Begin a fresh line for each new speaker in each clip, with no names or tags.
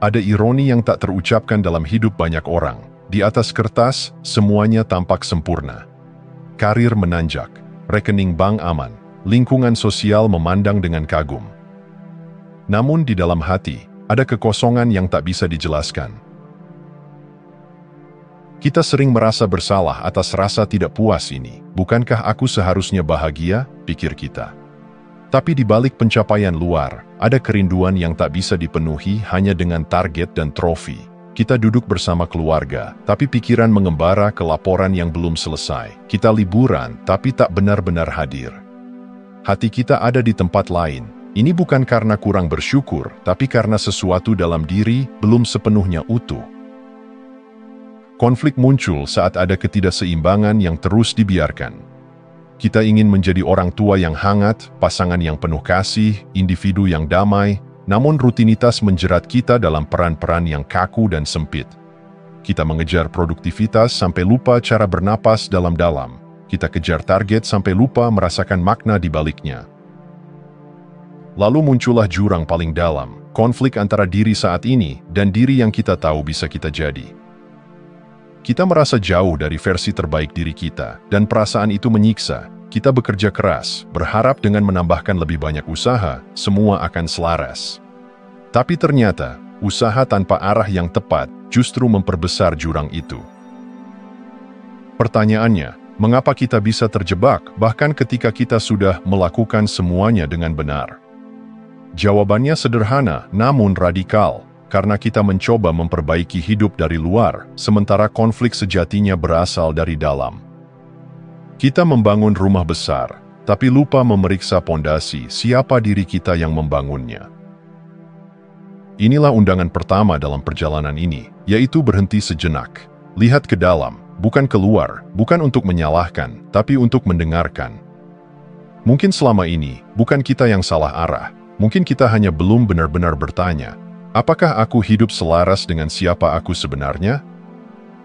Ada ironi yang tak terucapkan dalam hidup banyak orang. Di atas kertas, semuanya tampak sempurna. Karir menanjak, rekening bank aman, lingkungan sosial memandang dengan kagum. Namun di dalam hati, ada kekosongan yang tak bisa dijelaskan. Kita sering merasa bersalah atas rasa tidak puas ini. Bukankah aku seharusnya bahagia? Pikir kita. Tapi di balik pencapaian luar, ada kerinduan yang tak bisa dipenuhi hanya dengan target dan trofi. Kita duduk bersama keluarga, tapi pikiran mengembara ke laporan yang belum selesai. Kita liburan, tapi tak benar-benar hadir. Hati kita ada di tempat lain. Ini bukan karena kurang bersyukur, tapi karena sesuatu dalam diri belum sepenuhnya utuh. Konflik muncul saat ada ketidakseimbangan yang terus dibiarkan. Kita ingin menjadi orang tua yang hangat, pasangan yang penuh kasih, individu yang damai, namun rutinitas menjerat kita dalam peran-peran yang kaku dan sempit. Kita mengejar produktivitas sampai lupa cara bernapas dalam-dalam. Kita kejar target sampai lupa merasakan makna di baliknya. Lalu muncullah jurang paling dalam, konflik antara diri saat ini dan diri yang kita tahu bisa kita jadi. Kita merasa jauh dari versi terbaik diri kita, dan perasaan itu menyiksa. Kita bekerja keras, berharap dengan menambahkan lebih banyak usaha, semua akan selaras. Tapi ternyata, usaha tanpa arah yang tepat justru memperbesar jurang itu. Pertanyaannya, mengapa kita bisa terjebak bahkan ketika kita sudah melakukan semuanya dengan benar? Jawabannya sederhana, namun radikal. Karena kita mencoba memperbaiki hidup dari luar, sementara konflik sejatinya berasal dari dalam. Kita membangun rumah besar, tapi lupa memeriksa pondasi siapa diri kita yang membangunnya. Inilah undangan pertama dalam perjalanan ini, yaitu berhenti sejenak. Lihat ke dalam, bukan keluar, bukan untuk menyalahkan, tapi untuk mendengarkan. Mungkin selama ini, bukan kita yang salah arah, mungkin kita hanya belum benar-benar bertanya, apakah aku hidup selaras dengan siapa aku sebenarnya?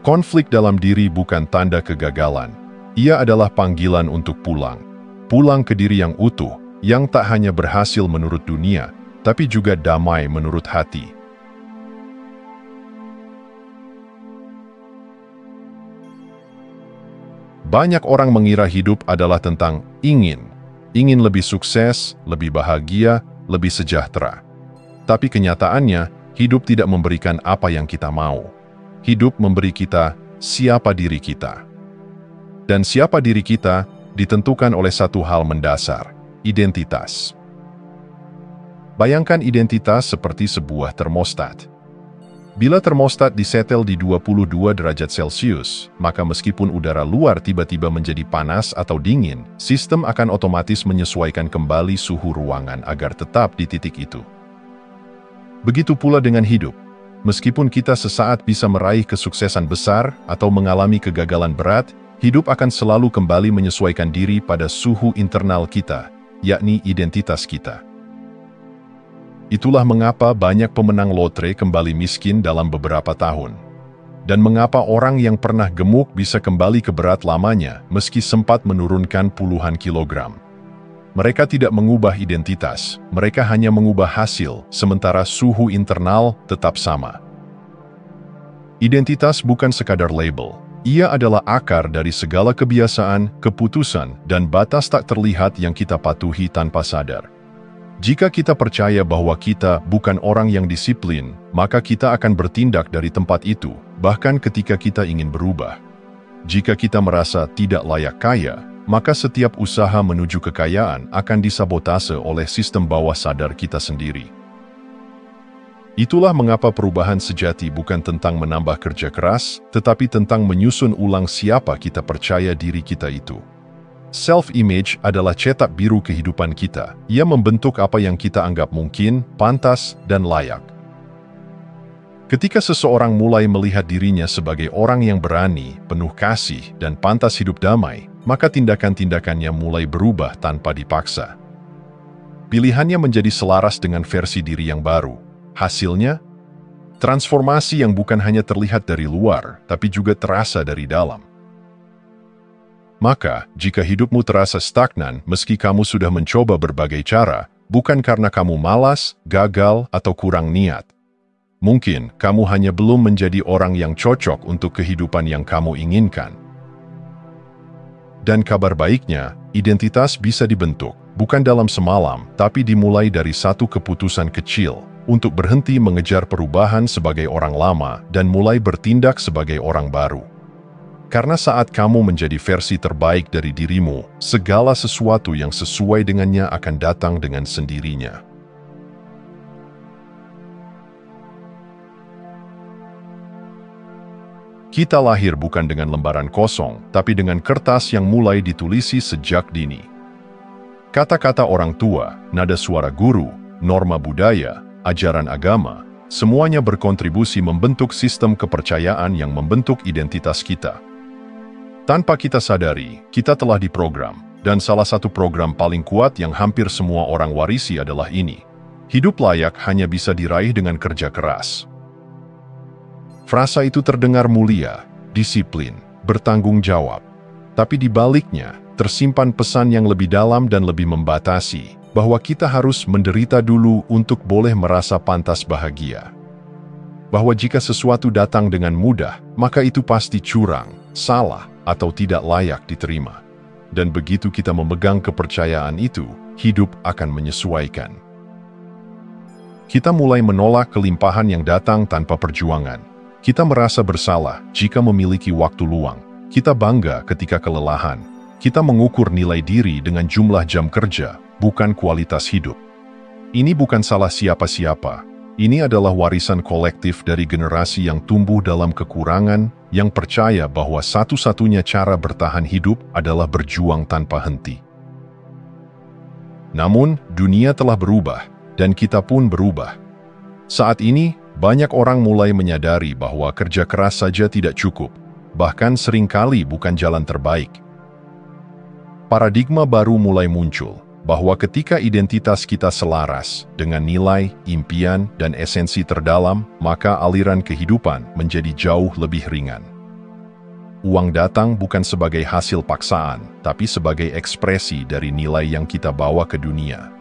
Konflik dalam diri bukan tanda kegagalan. Ia adalah panggilan untuk pulang. Pulang ke diri yang utuh, yang tak hanya berhasil menurut dunia, tapi juga damai menurut hati. Banyak orang mengira hidup adalah tentang ingin lebih sukses, lebih bahagia, lebih sejahtera. Tapi kenyataannya, hidup tidak memberikan apa yang kita mau. Hidup memberi kita siapa diri kita. Dan siapa diri kita ditentukan oleh satu hal mendasar, identitas. Bayangkan identitas seperti sebuah termostat. Bila termostat disetel di 22 derajat Celcius, maka meskipun udara luar tiba-tiba menjadi panas atau dingin, sistem akan otomatis menyesuaikan kembali suhu ruangan agar tetap di titik itu. Begitu pula dengan hidup. Meskipun kita sesaat bisa meraih kesuksesan besar atau mengalami kegagalan berat, hidup akan selalu kembali menyesuaikan diri pada suhu internal kita, yakni identitas kita. Itulah mengapa banyak pemenang lotre kembali miskin dalam beberapa tahun. Dan mengapa orang yang pernah gemuk bisa kembali ke berat lamanya meski sempat menurunkan puluhan kilogram. Mereka tidak mengubah identitas, mereka hanya mengubah hasil, sementara suhu internal tetap sama. Identitas bukan sekadar label. Ia adalah akar dari segala kebiasaan, keputusan, dan batas tak terlihat yang kita patuhi tanpa sadar. Jika kita percaya bahwa kita bukan orang yang disiplin, maka kita akan bertindak dari tempat itu, bahkan ketika kita ingin berubah. Jika kita merasa tidak layak kaya, maka setiap usaha menuju kekayaan akan disabotase oleh sistem bawah sadar kita sendiri. Itulah mengapa perubahan sejati bukan tentang menambah kerja keras, tetapi tentang menyusun ulang siapa kita percaya diri kita itu. Self-image adalah cetak biru kehidupan kita. Ia membentuk apa yang kita anggap mungkin, pantas, dan layak. Ketika seseorang mulai melihat dirinya sebagai orang yang berani, penuh kasih, dan pantas hidup damai, maka tindakan-tindakannya mulai berubah tanpa dipaksa. Pilihannya menjadi selaras dengan versi diri yang baru. Hasilnya, transformasi yang bukan hanya terlihat dari luar, tapi juga terasa dari dalam. Maka, jika hidupmu terasa stagnan meski kamu sudah mencoba berbagai cara, bukan karena kamu malas, gagal, atau kurang niat. Mungkin kamu hanya belum menjadi orang yang cocok untuk kehidupan yang kamu inginkan. Dan kabar baiknya, identitas bisa dibentuk, bukan dalam semalam, tapi dimulai dari satu keputusan kecil untuk berhenti mengejar perubahan sebagai orang lama dan mulai bertindak sebagai orang baru. Karena saat kamu menjadi versi terbaik dari dirimu, segala sesuatu yang sesuai dengannya akan datang dengan sendirinya. Kita lahir bukan dengan lembaran kosong, tapi dengan kertas yang mulai ditulisi sejak dini. Kata-kata orang tua, nada suara guru, norma budaya, ajaran agama, semuanya berkontribusi membentuk sistem kepercayaan yang membentuk identitas kita. Tanpa kita sadari, kita telah diprogram, dan salah satu program paling kuat yang hampir semua orang warisi adalah ini. Hidup layak hanya bisa diraih dengan kerja keras. Frasa itu terdengar mulia, disiplin, bertanggung jawab. Tapi di baliknya, tersimpan pesan yang lebih dalam dan lebih membatasi, bahwa kita harus menderita dulu untuk boleh merasa pantas bahagia. Bahwa jika sesuatu datang dengan mudah, maka itu pasti curang, salah, atau tidak layak diterima. Dan begitu kita memegang kepercayaan itu, hidup akan menyesuaikan. Kita mulai menolak kelimpahan yang datang tanpa perjuangan. Kita merasa bersalah jika memiliki waktu luang. Kita bangga ketika kelelahan. Kita mengukur nilai diri dengan jumlah jam kerja, bukan kualitas hidup. Ini bukan salah siapa-siapa. Ini adalah warisan kolektif dari generasi yang tumbuh dalam kekurangan, yang percaya bahwa satu-satunya cara bertahan hidup adalah berjuang tanpa henti. Namun, dunia telah berubah, dan kita pun berubah. Saat ini, banyak orang mulai menyadari bahwa kerja keras saja tidak cukup, bahkan seringkali bukan jalan terbaik. Paradigma baru mulai muncul, bahwa ketika identitas kita selaras dengan nilai, impian, dan esensi terdalam, maka aliran kehidupan menjadi jauh lebih ringan. Uang datang bukan sebagai hasil paksaan, tapi sebagai ekspresi dari nilai yang kita bawa ke dunia.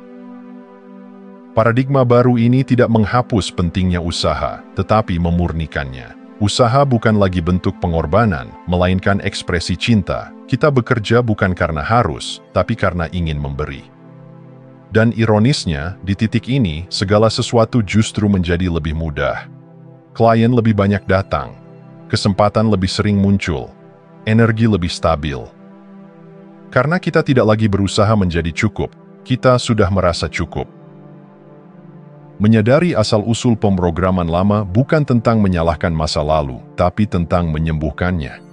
Paradigma baru ini tidak menghapus pentingnya usaha, tetapi memurnikannya. Usaha bukan lagi bentuk pengorbanan, melainkan ekspresi cinta. Kita bekerja bukan karena harus, tapi karena ingin memberi. Dan ironisnya, di titik ini, segala sesuatu justru menjadi lebih mudah. Klien lebih banyak datang, kesempatan lebih sering muncul, energi lebih stabil. Karena kita tidak lagi berusaha menjadi cukup, kita sudah merasa cukup. Menyadari asal-usul pemrograman lama bukan tentang menyalahkan masa lalu, tapi tentang menyembuhkannya.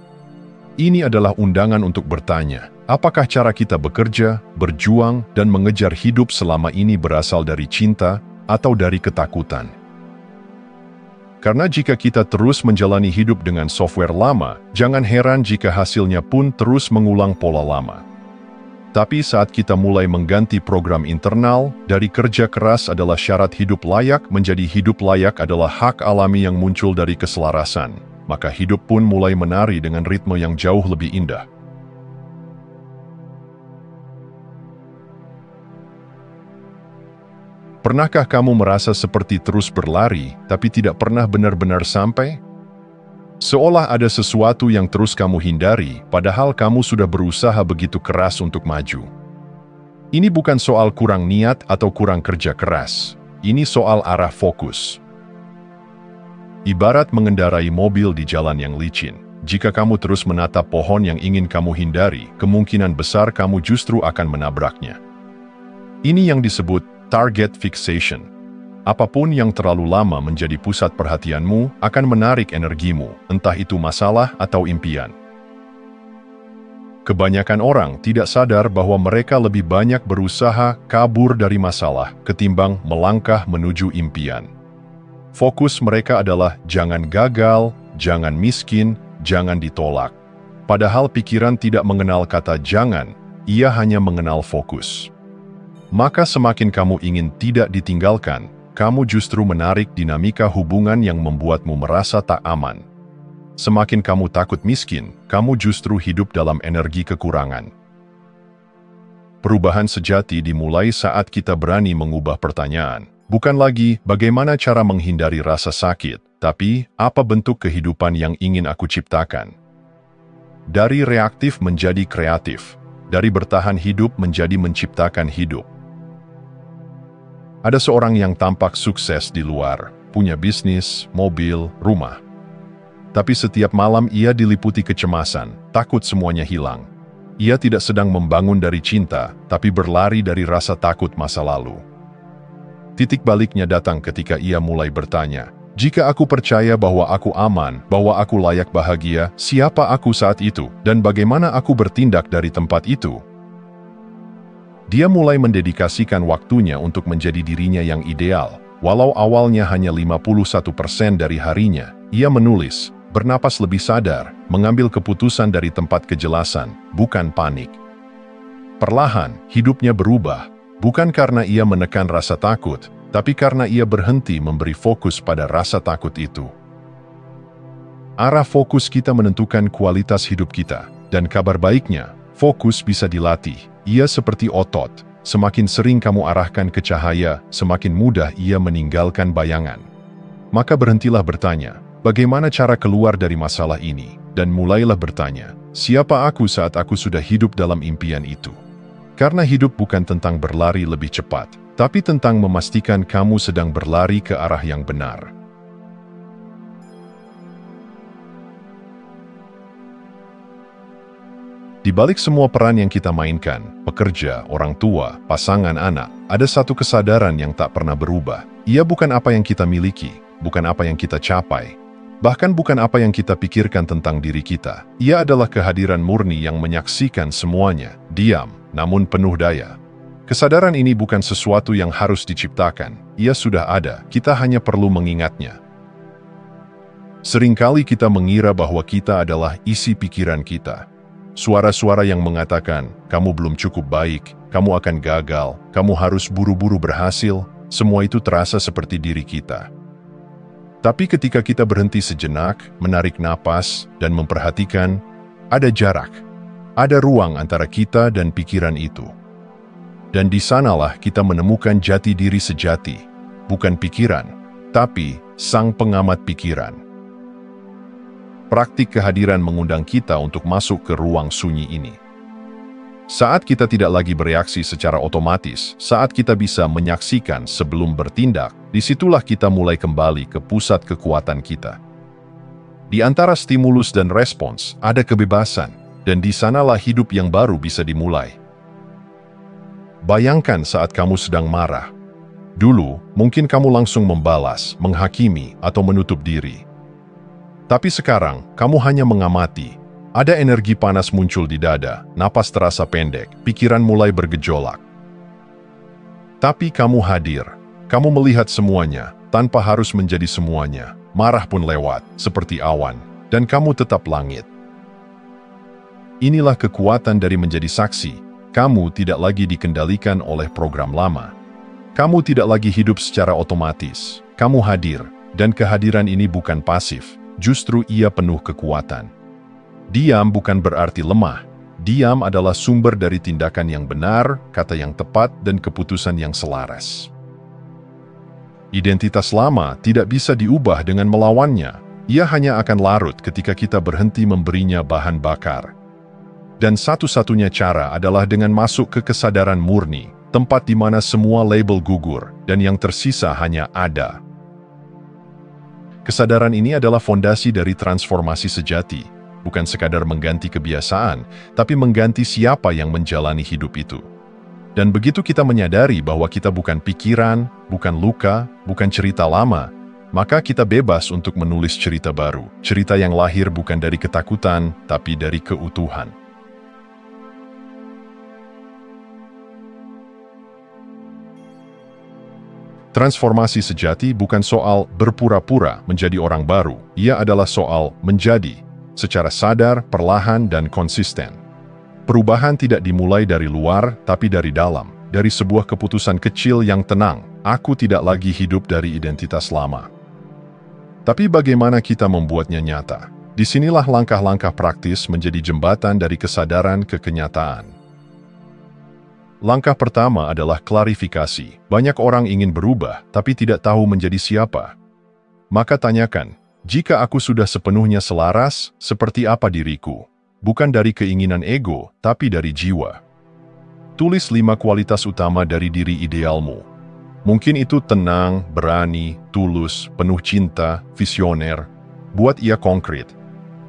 Ini adalah undangan untuk bertanya, apakah cara kita bekerja, berjuang, dan mengejar hidup selama ini berasal dari cinta atau dari ketakutan? Karena jika kita terus menjalani hidup dengan software lama, jangan heran jika hasilnya pun terus mengulang pola lama. Tapi saat kita mulai mengganti program internal, dari kerja keras adalah syarat hidup layak menjadi hidup layak adalah hak alami yang muncul dari keselarasan, maka hidup pun mulai menari dengan ritme yang jauh lebih indah. Pernahkah kamu merasa seperti terus berlari, tapi tidak pernah benar-benar sampai? Seolah ada sesuatu yang terus kamu hindari, padahal kamu sudah berusaha begitu keras untuk maju. Ini bukan soal kurang niat atau kurang kerja keras. Ini soal arah fokus. Ibarat mengendarai mobil di jalan yang licin. Jika kamu terus menatap pohon yang ingin kamu hindari, kemungkinan besar kamu justru akan menabraknya. Ini yang disebut target fixation. Apapun yang terlalu lama menjadi pusat perhatianmu akan menarik energimu, entah itu masalah atau impian. Kebanyakan orang tidak sadar bahwa mereka lebih banyak berusaha kabur dari masalah ketimbang melangkah menuju impian. Fokus mereka adalah jangan gagal, jangan miskin, jangan ditolak. Padahal pikiran tidak mengenal kata jangan, ia hanya mengenal fokus. Maka semakin kamu ingin tidak ditinggalkan, kamu justru menarik dinamika hubungan yang membuatmu merasa tak aman. Semakin kamu takut miskin, kamu justru hidup dalam energi kekurangan. Perubahan sejati dimulai saat kita berani mengubah pertanyaan. Bukan lagi bagaimana cara menghindari rasa sakit, tapi apa bentuk kehidupan yang ingin aku ciptakan. Dari reaktif menjadi kreatif, dari bertahan hidup menjadi menciptakan hidup. Ada seorang yang tampak sukses di luar, punya bisnis, mobil, rumah. Tapi setiap malam ia diliputi kecemasan, takut semuanya hilang. Ia tidak sedang membangun dari cinta, tapi berlari dari rasa takut masa lalu. Titik baliknya datang ketika ia mulai bertanya, jika aku percaya bahwa aku aman, bahwa aku layak bahagia, siapa aku saat itu, dan bagaimana aku bertindak dari tempat itu? Dia mulai mendedikasikan waktunya untuk menjadi dirinya yang ideal. Walau awalnya hanya 51% dari harinya, ia menulis, bernapas lebih sadar, mengambil keputusan dari tempat kejelasan, bukan panik. Perlahan, hidupnya berubah. Bukan karena ia menekan rasa takut, tapi karena ia berhenti memberi fokus pada rasa takut itu. Arah fokus kita menentukan kualitas hidup kita, dan kabar baiknya, fokus bisa dilatih. Ia seperti otot, semakin sering kamu arahkan ke cahaya, semakin mudah ia meninggalkan bayangan. Maka berhentilah bertanya, bagaimana cara keluar dari masalah ini, dan mulailah bertanya, siapa aku saat aku sudah hidup dalam impian itu? Karena hidup bukan tentang berlari lebih cepat, tapi tentang memastikan kamu sedang berlari ke arah yang benar. Di balik semua peran yang kita mainkan, pekerja, orang tua, pasangan anak, ada satu kesadaran yang tak pernah berubah. Ia bukan apa yang kita miliki, bukan apa yang kita capai, bahkan bukan apa yang kita pikirkan tentang diri kita. Ia adalah kehadiran murni yang menyaksikan semuanya, diam, namun penuh daya. Kesadaran ini bukan sesuatu yang harus diciptakan, ia sudah ada, kita hanya perlu mengingatnya. Seringkali kita mengira bahwa kita adalah isi pikiran kita. Suara-suara yang mengatakan, kamu belum cukup baik, kamu akan gagal, kamu harus buru-buru berhasil, semua itu terasa seperti diri kita. Tapi ketika kita berhenti sejenak, menarik napas, dan memperhatikan, ada jarak. Ada ruang antara kita dan pikiran itu. Dan di sanalah kita menemukan jati diri sejati, bukan pikiran, tapi sang pengamat pikiran. Praktik kehadiran mengundang kita untuk masuk ke ruang sunyi ini. Saat kita tidak lagi bereaksi secara otomatis, saat kita bisa menyaksikan sebelum bertindak, disitulah kita mulai kembali ke pusat kekuatan kita. Di antara stimulus dan respons, ada kebebasan. Dan di sanalah hidup yang baru bisa dimulai. Bayangkan saat kamu sedang marah. Dulu, mungkin kamu langsung membalas, menghakimi, atau menutup diri. Tapi sekarang, kamu hanya mengamati. Ada energi panas muncul di dada, napas terasa pendek, pikiran mulai bergejolak. Tapi kamu hadir. Kamu melihat semuanya, tanpa harus menjadi semuanya. Marah pun lewat, seperti awan, dan kamu tetap langit. Inilah kekuatan dari menjadi saksi. Kamu tidak lagi dikendalikan oleh program lama. Kamu tidak lagi hidup secara otomatis. Kamu hadir, dan kehadiran ini bukan pasif, justru ia penuh kekuatan. Diam bukan berarti lemah. Diam adalah sumber dari tindakan yang benar, kata yang tepat, dan keputusan yang selaras. Identitas lama tidak bisa diubah dengan melawannya. Ia hanya akan larut ketika kita berhenti memberinya bahan bakar. Dan satu-satunya cara adalah dengan masuk ke kesadaran murni, tempat di mana semua label gugur, dan yang tersisa hanya ada. Kesadaran ini adalah fondasi dari transformasi sejati, bukan sekadar mengganti kebiasaan, tapi mengganti siapa yang menjalani hidup itu. Dan begitu kita menyadari bahwa kita bukan pikiran, bukan luka, bukan cerita lama, maka kita bebas untuk menulis cerita baru, cerita yang lahir bukan dari ketakutan, tapi dari keutuhan. Transformasi sejati bukan soal berpura-pura menjadi orang baru, ia adalah soal menjadi, secara sadar, perlahan, dan konsisten. Perubahan tidak dimulai dari luar, tapi dari dalam, dari sebuah keputusan kecil yang tenang, aku tidak lagi hidup dari identitas lama. Tapi bagaimana kita membuatnya nyata? Disinilah langkah-langkah praktis menjadi jembatan dari kesadaran ke kenyataan. Langkah pertama adalah klarifikasi. Banyak orang ingin berubah, tapi tidak tahu menjadi siapa. Maka tanyakan, jika aku sudah sepenuhnya selaras, seperti apa diriku? Bukan dari keinginan ego, tapi dari jiwa. Tulis 5 kualitas utama dari diri idealmu. Mungkin itu tenang, berani, tulus, penuh cinta, visioner. Buat ia konkret.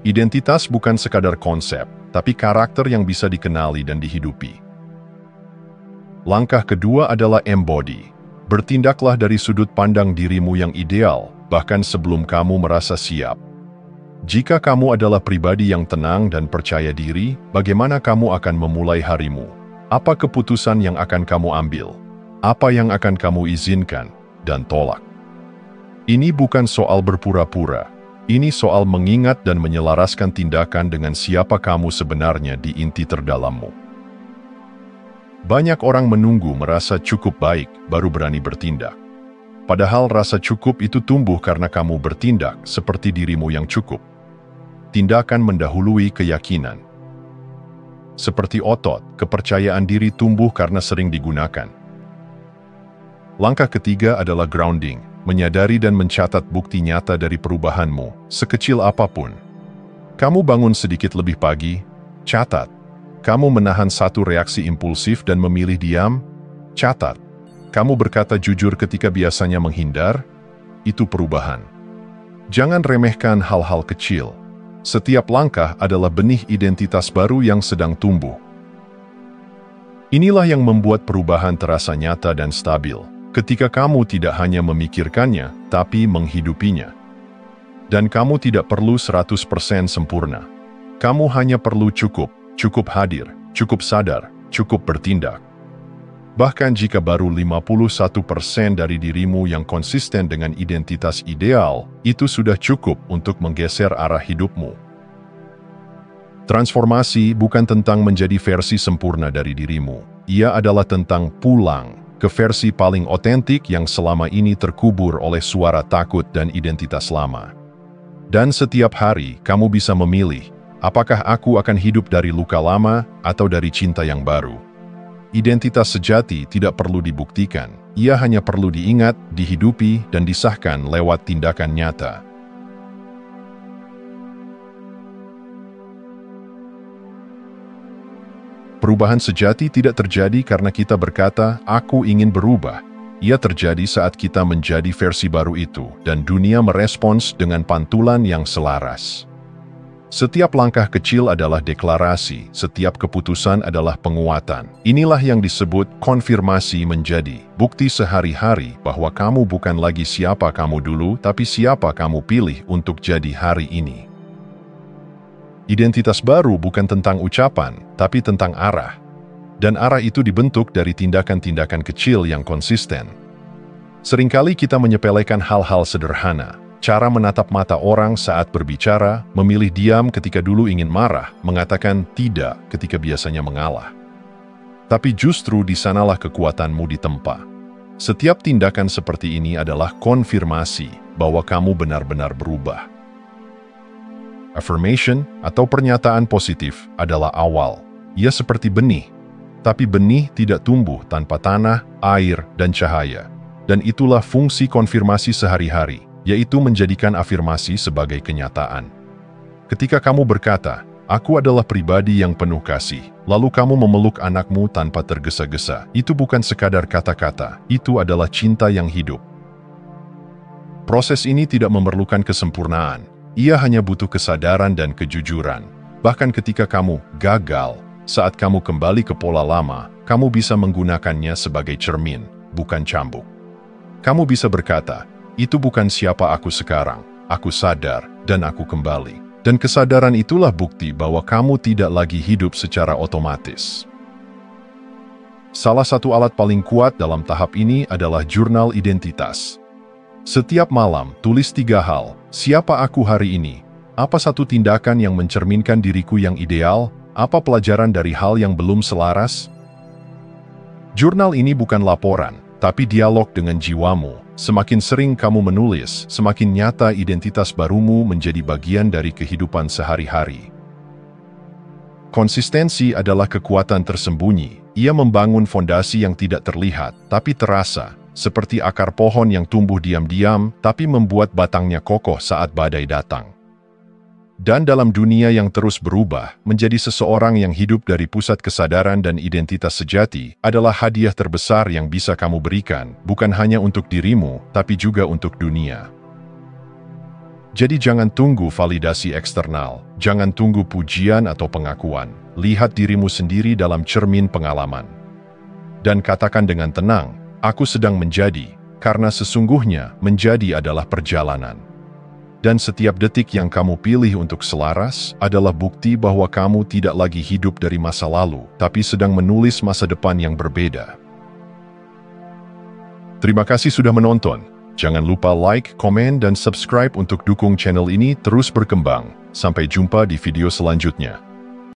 Identitas bukan sekadar konsep, tapi karakter yang bisa dikenali dan dihidupi. Langkah kedua adalah embody. Bertindaklah dari sudut pandang dirimu yang ideal, bahkan sebelum kamu merasa siap. Jika kamu adalah pribadi yang tenang dan percaya diri, bagaimana kamu akan memulai harimu? Apa keputusan yang akan kamu ambil? Apa yang akan kamu izinkan dan tolak? Ini bukan soal berpura-pura. Ini soal mengingat dan menyelaraskan tindakan dengan siapa kamu sebenarnya di inti terdalammu. Banyak orang menunggu merasa cukup baik, baru berani bertindak. Padahal rasa cukup itu tumbuh karena kamu bertindak seperti dirimu yang cukup. Tindakan mendahului keyakinan. Seperti otot, kepercayaan diri tumbuh karena sering digunakan. Langkah ketiga adalah grounding, menyadari dan mencatat bukti nyata dari perubahanmu, sekecil apapun. Kamu bangun sedikit lebih pagi, catat. Kamu menahan satu reaksi impulsif dan memilih diam, catat. Kamu berkata jujur ketika biasanya menghindar, itu perubahan. Jangan remehkan hal-hal kecil. Setiap langkah adalah benih identitas baru yang sedang tumbuh. Inilah yang membuat perubahan terasa nyata dan stabil, ketika kamu tidak hanya memikirkannya, tapi menghidupinya. Dan kamu tidak perlu 100% sempurna. Kamu hanya perlu cukup hadir, cukup sadar, cukup bertindak. Bahkan jika baru 51% dari dirimu yang konsisten dengan identitas ideal, itu sudah cukup untuk menggeser arah hidupmu. Transformasi bukan tentang menjadi versi sempurna dari dirimu. Ia adalah tentang pulang ke versi paling otentik yang selama ini terkubur oleh suara takut dan identitas lama. Dan setiap hari kamu bisa memilih, apakah aku akan hidup dari luka lama atau dari cinta yang baru? Identitas sejati tidak perlu dibuktikan, ia hanya perlu diingat, dihidupi, dan disahkan lewat tindakan nyata. Perubahan sejati tidak terjadi karena kita berkata, "Aku ingin berubah." Ia terjadi saat kita menjadi versi baru itu, dan dunia merespons dengan pantulan yang selaras. Setiap langkah kecil adalah deklarasi, setiap keputusan adalah penguatan. Inilah yang disebut konfirmasi menjadi bukti sehari-hari bahwa kamu bukan lagi siapa kamu dulu, tapi siapa kamu pilih untuk jadi hari ini. Identitas baru bukan tentang ucapan, tapi tentang arah. Dan arah itu dibentuk dari tindakan-tindakan kecil yang konsisten. Seringkali kita menyepelekan hal-hal sederhana. Cara menatap mata orang saat berbicara, memilih diam ketika dulu ingin marah, mengatakan tidak ketika biasanya mengalah. Tapi justru di sanalah kekuatanmu ditempa. Setiap tindakan seperti ini adalah konfirmasi bahwa kamu benar-benar berubah. Affirmation atau pernyataan positif adalah awal. Ia seperti benih, tapi benih tidak tumbuh tanpa tanah, air, dan cahaya. Dan itulah fungsi konfirmasi sehari-hari, yaitu menjadikan afirmasi sebagai kenyataan. Ketika kamu berkata, "Aku adalah pribadi yang penuh kasih," lalu kamu memeluk anakmu tanpa tergesa-gesa, itu bukan sekadar kata-kata, itu adalah cinta yang hidup. Proses ini tidak memerlukan kesempurnaan, ia hanya butuh kesadaran dan kejujuran. Bahkan ketika kamu gagal, saat kamu kembali ke pola lama, kamu bisa menggunakannya sebagai cermin, bukan cambuk. Kamu bisa berkata, "Itu bukan siapa aku sekarang, aku sadar, dan aku kembali." Dan kesadaran itulah bukti bahwa kamu tidak lagi hidup secara otomatis. Salah satu alat paling kuat dalam tahap ini adalah jurnal identitas. Setiap malam, tulis 3 hal. Siapa aku hari ini? Apa satu tindakan yang mencerminkan diriku yang ideal? Apa pelajaran dari hal yang belum selaras? Jurnal ini bukan laporan, tapi dialog dengan jiwamu. Semakin sering kamu menulis, semakin nyata identitas barumu menjadi bagian dari kehidupan sehari-hari. Konsistensi adalah kekuatan tersembunyi. Ia membangun fondasi yang tidak terlihat, tapi terasa, seperti akar pohon yang tumbuh diam-diam, tapi membuat batangnya kokoh saat badai datang. Dan dalam dunia yang terus berubah, menjadi seseorang yang hidup dari pusat kesadaran dan identitas sejati adalah hadiah terbesar yang bisa kamu berikan, bukan hanya untuk dirimu, tapi juga untuk dunia. Jadi jangan tunggu validasi eksternal, jangan tunggu pujian atau pengakuan. Lihat dirimu sendiri dalam cermin pengalaman. Dan katakan dengan tenang, aku sedang menjadi, karena sesungguhnya menjadi adalah perjalanan. Dan setiap detik yang kamu pilih untuk selaras adalah bukti bahwa kamu tidak lagi hidup dari masa lalu, tapi sedang menulis masa depan yang berbeda. Terima kasih sudah menonton. Jangan lupa like, komen, dan subscribe untuk dukung channel ini terus berkembang. Sampai jumpa di video selanjutnya.